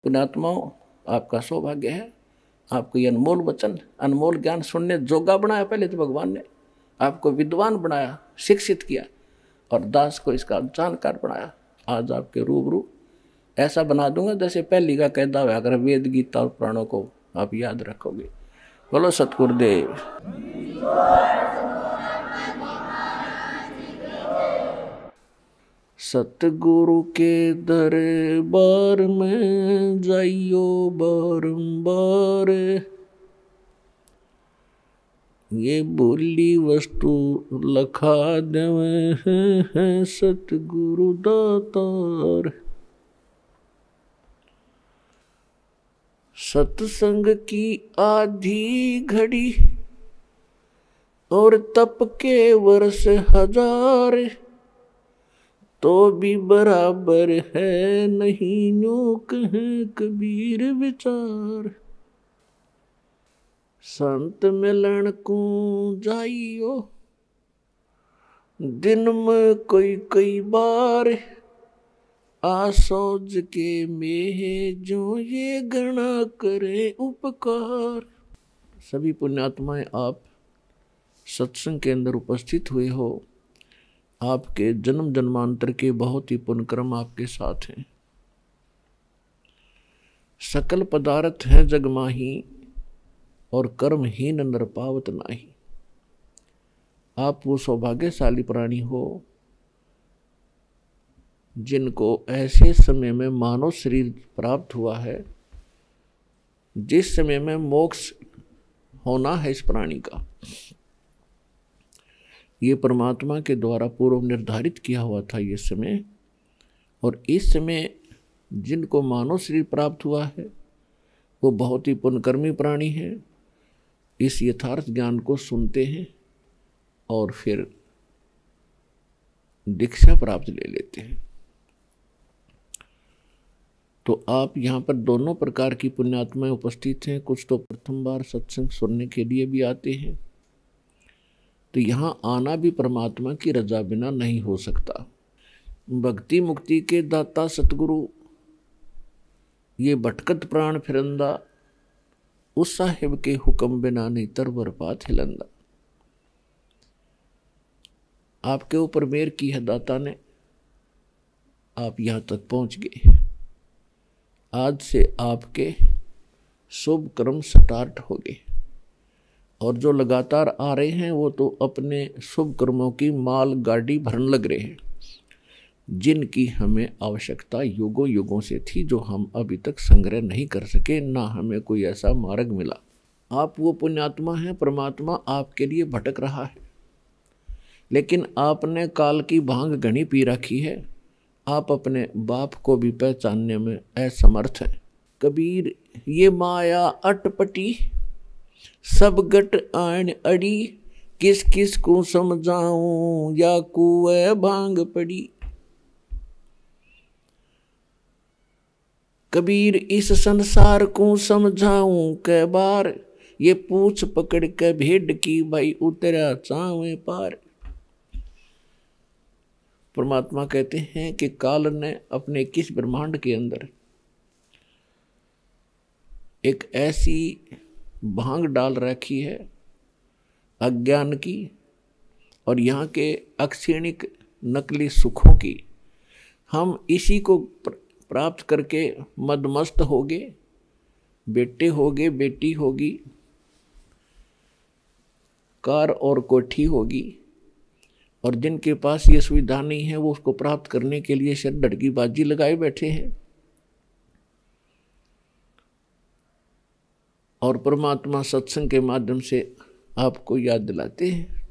पुण्यात्माओं, आपका सौभाग्य है, आपको ये अनमोल वचन, अनमोल ज्ञान सुनने जोगा बनाया। पहले तो भगवान ने आपको विद्वान बनाया, शिक्षित किया, और दास को इसका जानकार बनाया। आज आपके रूबरू ऐसा बना दूंगा जैसे पहली का कहता हुआ, अगर वेद गीता और पुराणों को आप याद रखोगे। बोलो सतगुरुदेव। सतगुरु के दरबार में जाइयो बारंबार, ये बोली वस्तु लखा देवे हैं सतगुरु दातार। सत्संग की आधी घड़ी और तप के वर्ष हजार, तो भी बराबर है नहीं यूं कहें कबीर विचार। संत मिलन को जाइयो दिन में कोई कोई बार, आसोज के में जो ये गणा करे उपकार। सभी पुण्यात्माएं आप सत्संग के अंदर उपस्थित हुए हो। आपके जन्म जन्मांतर के बहुत ही पुण्यक्रम आपके साथ हैं। सकल पदार्थ है जग माही, और कर्महीन नर पावत नाही। आप वो सौभाग्यशाली प्राणी हो जिनको ऐसे समय में मानव शरीर प्राप्त हुआ है जिस समय में मोक्ष होना है इस प्राणी का। ये परमात्मा के द्वारा पूर्व निर्धारित किया हुआ था ये समय, और इस समय जिनको मानव शरीर प्राप्त हुआ है वो बहुत ही पुण्यकर्मी प्राणी है। इस यथार्थ ज्ञान को सुनते हैं और फिर दीक्षा प्राप्त ले लेते हैं। तो आप यहाँ पर दोनों प्रकार की पुण्यात्माएं उपस्थित हैं। कुछ तो प्रथम बार सत्संग सुनने के लिए भी आते हैं, तो यहाँ आना भी परमात्मा की रजा बिना नहीं हो सकता। भक्ति मुक्ति के दाता सतगुरु, ये भटकत प्राण फिरंदा, उस साहिब के हुक्म बिना नहीं तरवर पात हिलंदा। आपके ऊपर मेहर की है दाता ने, आप यहाँ तक पहुँच गए। आज से आपके शुभ कर्म स्टार्ट हो गए, और जो लगातार आ रहे हैं वो तो अपने शुभ कर्मों की माल गाड़ी भरने लग रहे हैं, जिनकी हमें आवश्यकता युगों युगों से थी, जो हम अभी तक संग्रह नहीं कर सके, ना हमें कोई ऐसा मार्ग मिला। आप वो पुण्यात्मा हैं, परमात्मा आपके लिए भटक रहा है, लेकिन आपने काल की भांग घनी पी रखी है। आप अपने बाप को भी पहचानने में असमर्थ हैं। कबीर ये माया अटपटी, सब गट आन अड़ी, किस किस को समझाऊं या कुएं भांग पड़ी। कबीर इस संसार को समझाऊं कै बार, ये पूछ पकड़ के भेड़ की भाई उतरा चावे पार। परमात्मा कहते हैं कि काल ने अपने किस ब्रह्मांड के अंदर एक ऐसी भांग डाल रखी है अज्ञान की और यहाँ के अक्षीणिक नकली सुखों की। हम इसी को प्राप्त करके मदमस्त होगे, बेटे होगे, बेटी होगी, कार और कोठी होगी, और जिनके पास ये सुविधा नहीं है वो उसको प्राप्त करने के लिए सिर डड़की बाजी लगाए बैठे हैं। और परमात्मा सत्संग के माध्यम से आपको याद दिलाते हैं,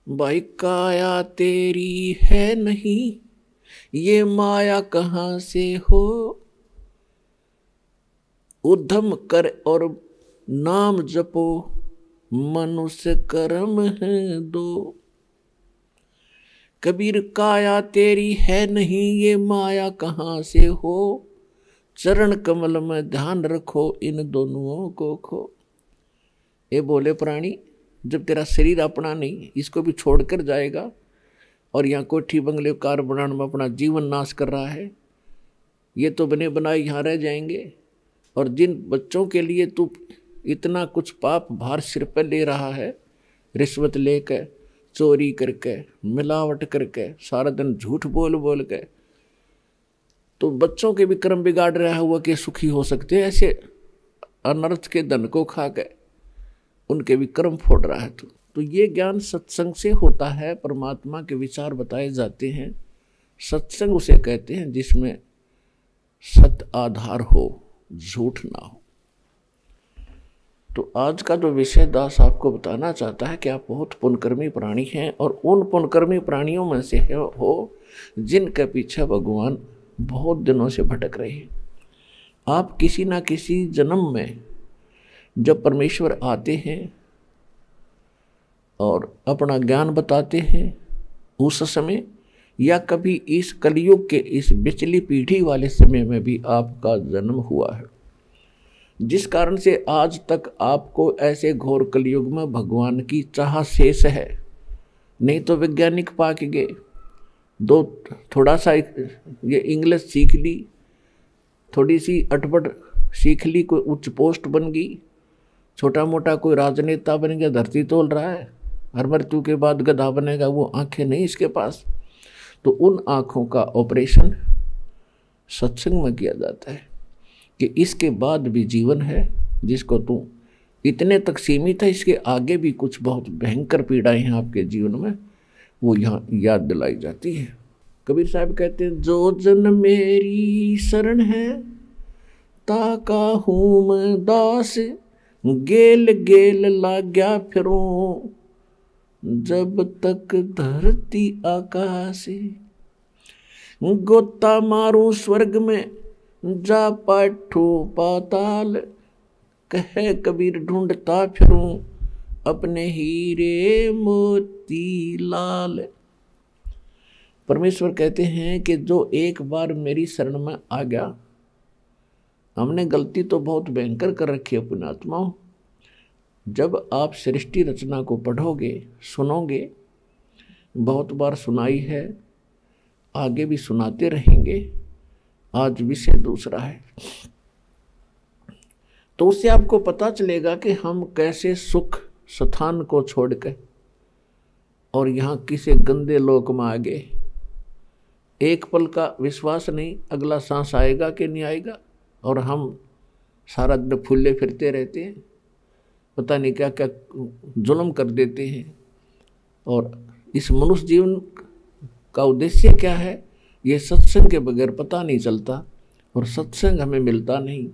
भाई काया तेरी है नहीं, ये माया कहाँ से हो। उद्यम कर और नाम जपो, मनुष्य कर्म है दो। कबीर काया तेरी है नहीं, ये माया कहाँ से हो। चरण कमल में ध्यान रखो, इन दोनों को खो। ये बोले प्राणी, जब तेरा शरीर अपना नहीं, इसको भी छोड़कर जाएगा और यहाँ कोठी बंगले कार बनाने में अपना जीवन नाश कर रहा है, ये तो बने बनाए यहाँ रह जाएंगे। और जिन बच्चों के लिए तू इतना कुछ पाप भार सिर पर ले रहा है, रिश्वत लेकर, चोरी करके, मिलावट करके, सारा दिन झूठ बोल बोल के, तो बच्चों के भी कर्म बिगाड़ रहा हुआ कि सुखी हो सकते हैं, ऐसे अनर्थ के धन को खा के उनके भी कर्म फोड़ रहा है। तो ये ज्ञान सत्संग से होता है। परमात्मा के विचार बताए जाते हैं। सत्संग उसे कहते हैं जिसमें सत आधार हो, झूठ ना हो। तो आज का जो विषय दास आपको बताना चाहता है कि आप बहुत पुण्यकर्मी प्राणी हैं, और उन पुण्यकर्मी प्राणियों में से हो जिनके पीछे भगवान बहुत दिनों से भटक रहे हैं। आप किसी ना किसी जन्म में जब परमेश्वर आते हैं और अपना ज्ञान बताते हैं, उस समय या कभी इस कलयुग के इस बिचली पीढ़ी वाले समय में भी आपका जन्म हुआ है, जिस कारण से आज तक आपको ऐसे घोर कलयुग में भगवान की चाह शेष है। नहीं तो वैज्ञानिक पाक गए, दो थोड़ा सा ये इंग्लिश सीख ली, थोड़ी सी अटपट सीख ली, कोई उच्च पोस्ट बन गई, छोटा मोटा कोई राजनेता बन गया, धरती तोल रहा है, हर मृत्यु के बाद गधा बनेगा, वो आंखें नहीं इसके पास। तो उन आँखों का ऑपरेशन सत्संग में किया जाता है कि इसके बाद भी जीवन है, जिसको तू इतने तक सीमित है, इसके आगे भी कुछ बहुत भयंकर पीड़ाएं हैं आपके जीवन में, वो यहाँ याद दिलाई जाती है। कबीर साहब कहते हैं, जो जन मेरी शरण है ताका हूँ मैं दास, गेल गेल लाग्या फिरूं जब तक धरती आकाश, गोता मारूं स्वर्ग में जा पाठू पाताल, कहे कबीर ढूंढता फिरूं अपने हीरे मोती लाल। परमेश्वर कहते हैं कि जो एक बार मेरी शरण में आ गया, हमने गलती तो बहुत भयंकर कर रखी है पुण्यात्माओं। जब आप सृष्टि रचना को पढ़ोगे, सुनोगे, बहुत बार सुनाई है, आगे भी सुनाते रहेंगे, आज विषय दूसरा है, तो उससे आपको पता चलेगा कि हम कैसे सुख स्थान को छोड़कर और यहाँ किसी गंदे लोक में आ गए। एक पल का विश्वास नहीं, अगला सांस आएगा कि नहीं आएगा, और हम सारा दिन फूले फिरते रहते हैं, पता नहीं क्या क्या जुल्म कर देते हैं। और इस मनुष्य जीवन का उद्देश्य क्या है, ये सत्संग के बगैर पता नहीं चलता, और सत्संग हमें मिलता नहीं।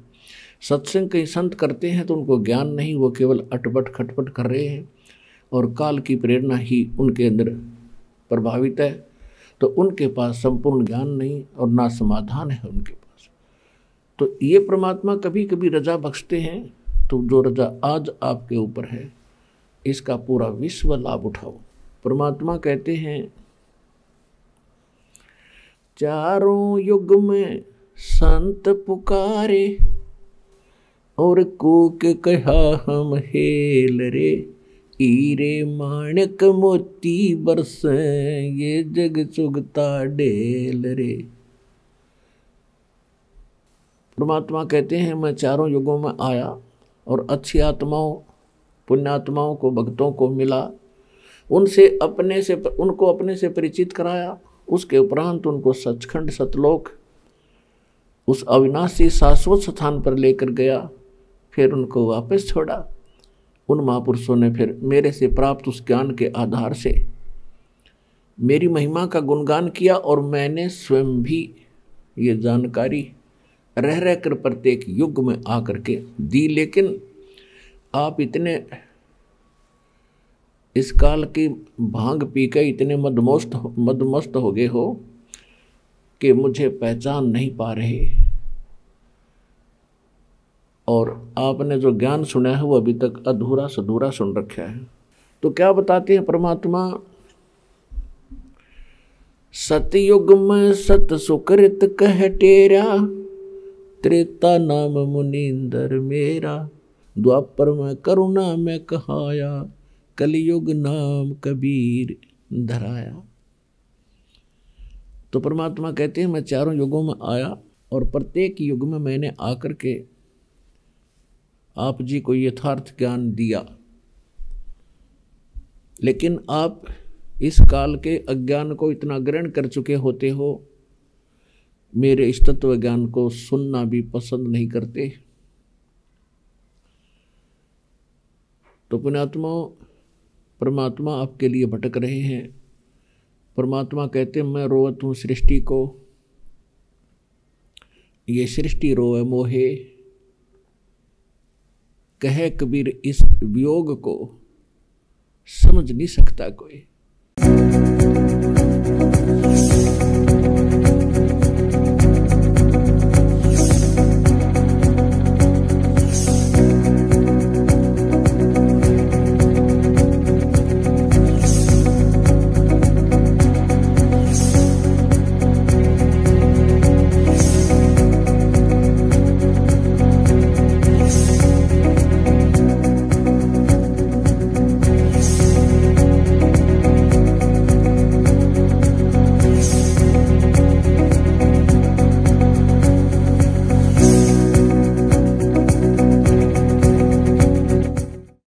सत्संग कई संत करते हैं तो उनको ज्ञान नहीं, वो केवल अटपट खटपट कर रहे हैं, और काल की प्रेरणा ही उनके अंदर प्रभावित है, तो उनके पास संपूर्ण ज्ञान नहीं और ना समाधान है उनके पास। तो ये परमात्मा कभी कभी रजा बख्शते हैं, तो जो रजा आज आपके ऊपर है, इसका पूरा विश्व लाभ उठाओ। परमात्मा कहते हैं, चारों युग में संत पुकारे और कूक कहा हम हेल रे, हीरे माणक मोती बरसे ये जग चुगता ढेल रे। परमात्मा कहते हैं, मैं चारों युगों में आया और अच्छी आत्माओं, पुण्यात्माओं को, भक्तों को मिला, उनको अपने से परिचित कराया। उसके उपरांत उनको सचखंड सतलोक, उस अविनाशी शाश्वत स्थान पर लेकर गया, फिर उनको वापस छोड़ा। उन महापुरुषों ने फिर मेरे से प्राप्त उस ज्ञान के आधार से मेरी महिमा का गुणगान किया, और मैंने स्वयं भी ये जानकारी रह रह कर प्रत्येक युग में आकर के दी। लेकिन आप इतने इस काल की भांग पी के इतने मदमस्त हो गए हो कि मुझे पहचान नहीं पा रहे, और आपने जो ज्ञान सुना है वो अभी तक अधूरा सधूरा सुन रखा है। तो क्या बताते हैं परमात्मा, सतयुग में सत सुकृत कह टेरा, त्रेता नाम मुनींदर मेरा, द्वापर में करुणा में कहाया, कलयुग नाम कबीर धराया। तो परमात्मा कहते हैं, मैं चारों युगों में आया और प्रत्येक युग में मैंने आकर के आप जी को यथार्थ ज्ञान दिया, लेकिन आप इस काल के अज्ञान को इतना ग्रहण कर चुके होते हो, मेरे इस तत्व ज्ञान को सुनना भी पसंद नहीं करते। तो पुण्यात्मा, परमात्मा आपके लिए भटक रहे हैं। परमात्मा कहते मैं रोवत हूँ सृष्टि को, ये सृष्टि रोवे मोहे, कहे कबीर इस वियोग को समझ नहीं सकता कोई।